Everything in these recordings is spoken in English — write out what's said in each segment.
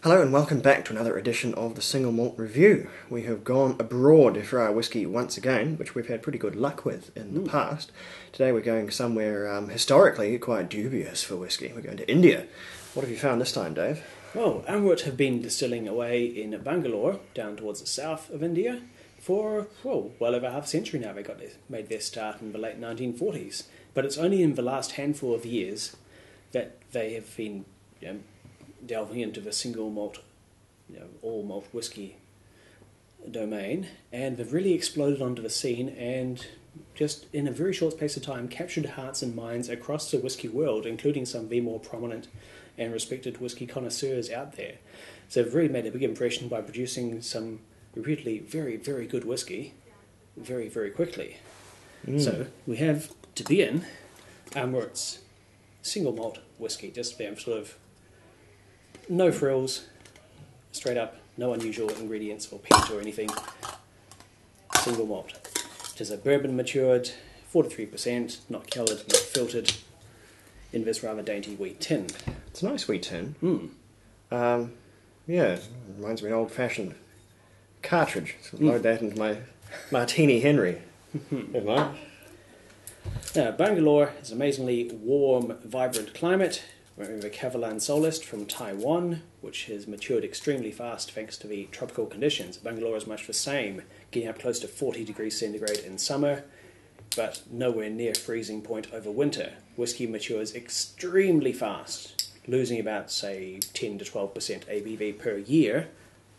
Hello and welcome back to another edition of the Single Malt Review. We have gone abroad for our whisky once again, which we've had pretty good luck with in the past. Today we're going somewhere historically quite dubious for whisky. We're going to India. What have you found this time, Dave? Well, Amrut have been distilling away in Bangalore, down towards the south of India, for, well over half a century now. They made their start in the late 1940s. But it's only in the last handful of years that they have been delving into the single malt, all malt whisky domain, and they've really exploded onto the scene and just in a very short space of time captured hearts and minds across the whisky world, including some of the more prominent and respected whisky connoisseurs out there. So they've really made a big impression by producing some reputedly very, very good whisky very, very quickly. So we have, to begin, Amrut's single malt whisky, just them sort of no frills, straight up, no unusual ingredients or peat or anything. Single malt. It is a bourbon matured, 43%, not coloured, not filtered, in this rather dainty wheat tin. It's a nice wheat tin. Yeah, reminds me of an old-fashioned cartridge. So load that into my Martini Henry. Now, Bangalore is an amazingly warm, vibrant climate. We're in the Kavalan Solist from Taiwan, which has matured extremely fast thanks to the tropical conditions. Bangalore is much the same, getting up close to 40 degrees centigrade in summer, but nowhere near freezing point over winter. Whisky matures extremely fast, losing about, say, 10 to 12% ABV per year,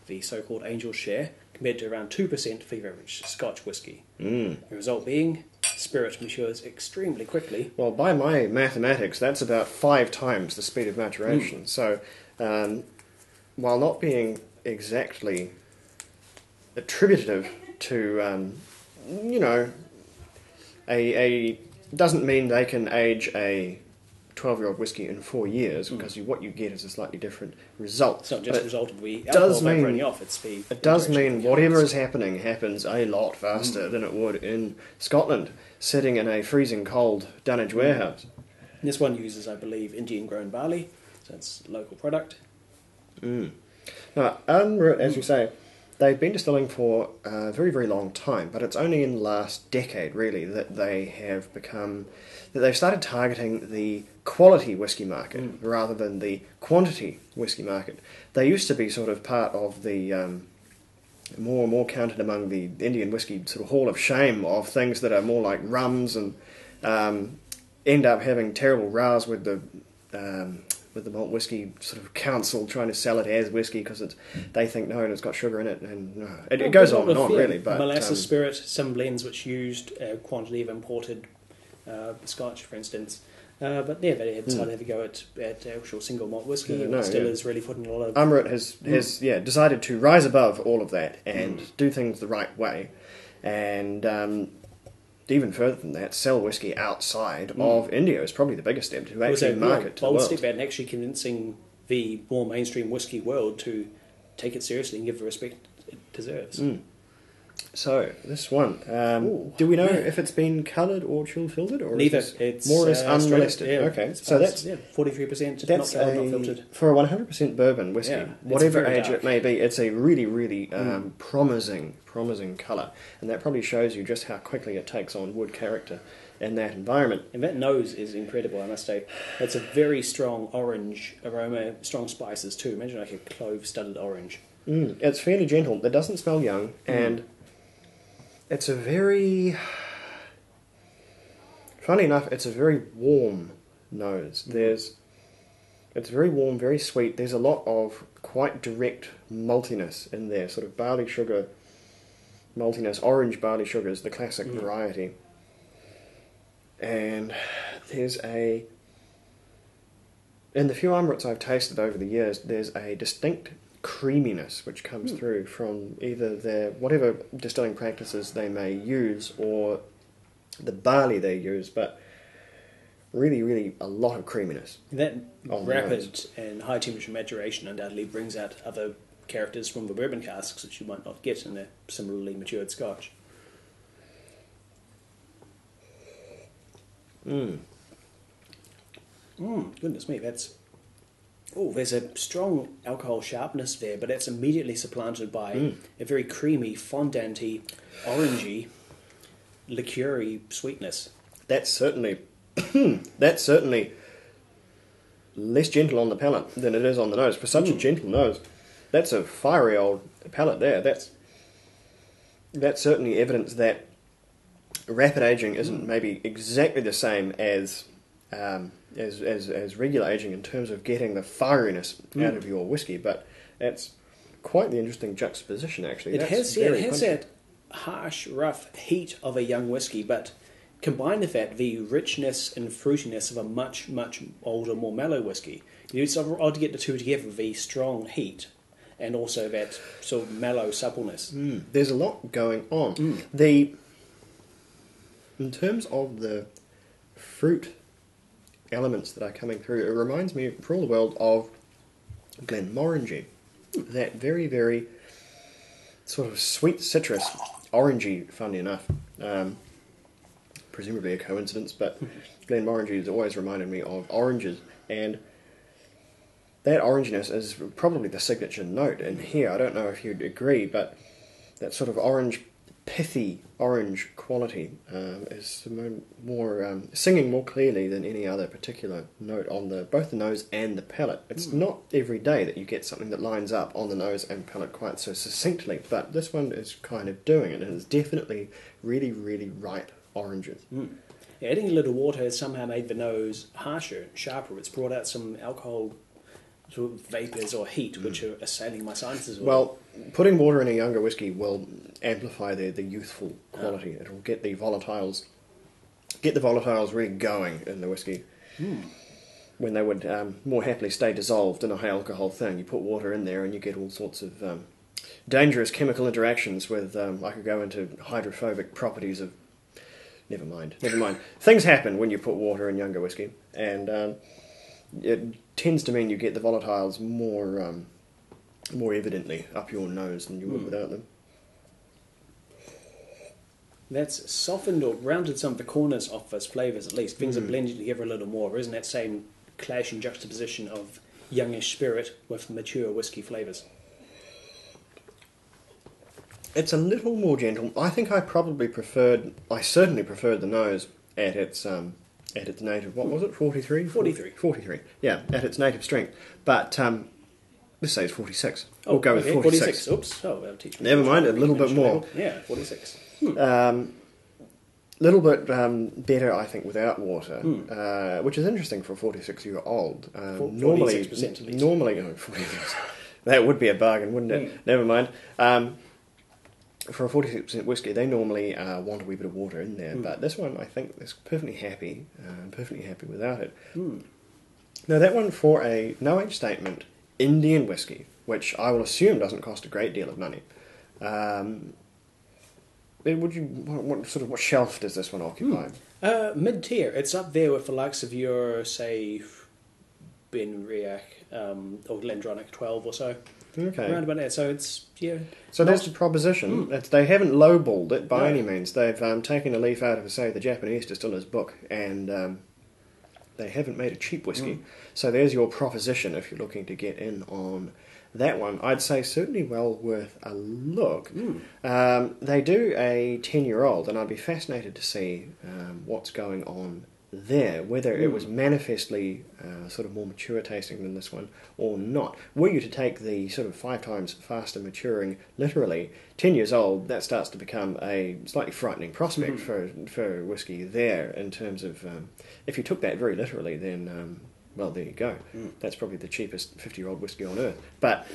the so-called angel share, compared to around 2% for the average Scotch whisky. The result being, spirit matures extremely quickly. Well, by my mathematics, that's about 5 times the speed of maturation. So, while not being exactly attributive to, doesn't mean they can age a 12-year-old whisky in 4 years, because what you get is a slightly different result. It's not just a result of the alcohol running off, it's the... It does mean whatever is happening happens a lot faster than it would in Scotland, sitting in a freezing cold dunnage warehouse. This one uses, I believe, Indian-grown barley, so it's a local product. Now, Amrut, as you say, they've been distilling for a very, very long time, but it's only in the last decade, really, that they've started targeting the quality whisky market rather than the quantity whisky market. They used to be sort of part of the more and more counted among the Indian whisky sort of hall of shame of things that are more like rums and end up having terrible rows with the malt whisky sort of council trying to sell it as whisky because they think no, and it's got sugar in it, and no. It goes on and on, really. But molasses spirit, some blends which used a quantity of imported Scotch, for instance. But yeah, they had decided to have a go at actual single malt whisky. Distillers really putting a lot of... Amrut has decided to rise above all of that and do things the right way, and even further than that, sell whisky outside of India is probably the biggest step to actually market to the world. Step out and actually convincing the more mainstream whisky world to take it seriously and give the respect it deserves. So, this one, do we know if it's been coloured or chill filtered? Or neither. It's more or less unmolested. Okay, so that's 43%, not coloured, not filtered. For a 100% bourbon whiskey, whatever age it may be, it's a really, really promising colour. And that probably shows you just how quickly it takes on wood character in that environment. And that nose is incredible, I must say. It's a very strong orange aroma, strong spices too. Imagine like a clove-studded orange. It's fairly gentle. It doesn't smell young, and... it's a very... funny enough, it's a very warm nose. It's very warm, very sweet. There's a lot of quite direct maltiness in there, sort of barley sugar maltiness. Orange barley sugar is the classic variety. And there's in the few Amruts I've tasted over the years, there's a distinct creaminess which comes through from either their whatever distilling practices they may use or the barley they use, but really, really a lot of creaminess. That rapid and high temperature maturation undoubtedly brings out other characters from the bourbon casks that you might not get in a similarly matured Scotch. Mm. Goodness me, that's Oh, there's a strong alcohol sharpness there, but it's immediately supplanted by a very creamy, fondanty, orangey, liqueur-y sweetness. That's certainly that's certainly less gentle on the palate than it is on the nose. For such a gentle nose, that's a fiery old palate there. That's certainly evidence that rapid aging isn't maybe exactly the same as regular aging in terms of getting the fieriness out of your whiskey, but it's quite the interesting juxtaposition actually. It has that harsh, rough heat of a young whiskey, but combined with that, the richness and fruitiness of a much, much older, more mellow whiskey. It's odd to get the two together, the strong heat and also that sort of mellow suppleness. There's a lot going on. In terms of the fruit elements that are coming through, it reminds me, for all the world, of Glenmorangie. That very, very sort of sweet citrus, orangey, funnily enough. Presumably a coincidence, but Glenmorangie has always reminded me of oranges, and that oranginess is probably the signature note in here. I don't know if you'd agree, but that sort of orange, pithy orange quality is more singing more clearly than any other particular note on both the nose and the palate. It's not every day that you get something that lines up on the nose and palate quite so succinctly, but this one is kind of doing it, and it's definitely really, really ripe oranges. Yeah, adding a little water has somehow made the nose harsher, sharper. It's brought out some alcohol sort of vapours or heat which are assailing my sinuses. Well, putting water in a younger whiskey will amplify the youthful quality. It'll get the volatiles really going in the whiskey. When they would more happily stay dissolved in a high alcohol thing. You put water in there and you get all sorts of dangerous chemical interactions with, I could go into hydrophobic properties of... Never mind. Things happen when you put water in younger whiskey, and it tends to mean you get the volatiles more evidently up your nose than you would without them. That's softened or rounded some of the corners off those flavours at least. Things are blended together a little more. Isn't that same clash and juxtaposition of youngish spirit with mature whiskey flavours? It's a little more gentle. I think I certainly preferred the nose at its native, what was it, 43? 43. 43, yeah, at its native strength. But this says 46. We'll go with 46. Oops, that'll teach me. Never mind, a little bit more. Yeah, 46. Little bit better, I think, without water, which is interesting for a 46-year-old. Normally, 46% at least. Normally, 46. That would be a bargain, wouldn't it? Never mind. For a 46% whiskey, they normally want a wee bit of water in there, but this one, I think, is perfectly happy without it. Now, that one for a no-age statement Indian whiskey, which I will assume doesn't cost a great deal of money. What shelf does this one occupy? Mid-tier. It's up there with the likes of your, say, Benriach or Glendronach 12 or so. Okay. Around about there. So it's, So that's the proposition. They haven't lowballed it by any means. They've taken a leaf out of, say, the Japanese distiller's book, and they haven't made a cheap whiskey. So there's your proposition if you're looking to get in on that one. I'd say certainly well worth a look. They do a 10-year-old, and I'd be fascinated to see what's going on there, whether it was manifestly sort of more mature tasting than this one or not. Were you to take the sort of 5 times faster maturing literally, 10 years old, that starts to become a slightly frightening prospect for whiskey there in terms of, if you took that very literally, then, well, there you go. That's probably the cheapest 50-year-old whiskey on earth. But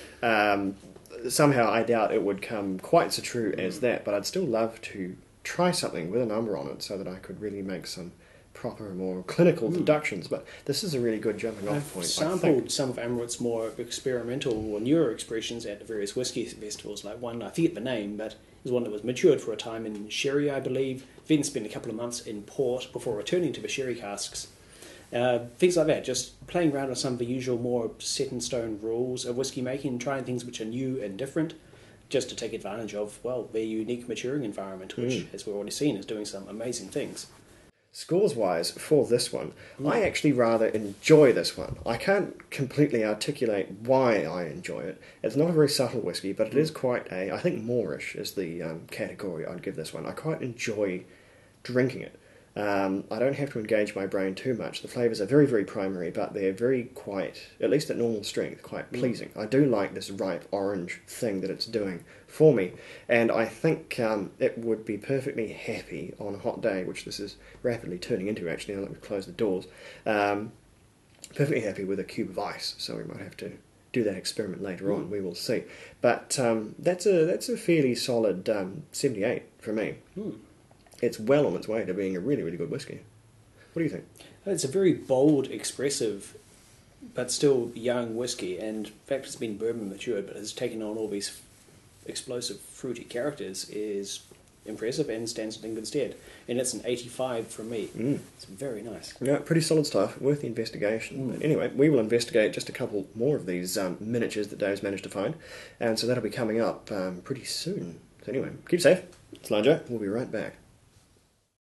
somehow I doubt it would come quite so true as that, but I'd still love to try something with a number on it so that I could really make some proper, more clinical deductions, but this is a really good jumping off point. I've sampled some of Amrut's more experimental or newer expressions at the various whiskey festivals, like one, I forget the name, but it was one that was matured for a time in sherry, I believe, then spent a couple of months in port before returning to the sherry casks. Things like that, just playing around with some of the usual more set-in-stone rules of whiskey making and trying things which are new and different, just to take advantage of, well, their unique maturing environment, which, as we've already seen, is doing some amazing things. Scores-wise, for this one, I actually rather enjoy this one. I can't completely articulate why I enjoy it. It's not a very subtle whiskey, but it is quite I think Moorish is the category I'd give this one. I quite enjoy drinking it. I don't have to engage my brain too much. The flavours are very, very primary, but they're very quite, at least at normal strength, quite pleasing. I do like this ripe orange thing that it's doing for me, and I think it would be perfectly happy on a hot day, which this is rapidly turning into actually now that we've closed the doors, perfectly happy with a cube of ice, so we might have to do that experiment later on, we will see. But that's a fairly solid 78 for me. It's well on its way to being a really, really good whiskey. What do you think? It's a very bold, expressive, but still young whiskey, and the fact it's been bourbon matured but has taken on all these explosive, fruity characters is impressive and stands in good stead. And it's an 85 from me. It's very nice. Yeah, pretty solid stuff, worth the investigation. But anyway, we will investigate just a couple more of these miniatures that Dave's managed to find, and so that'll be coming up pretty soon. So anyway, keep safe. It's Joe. We'll be right back.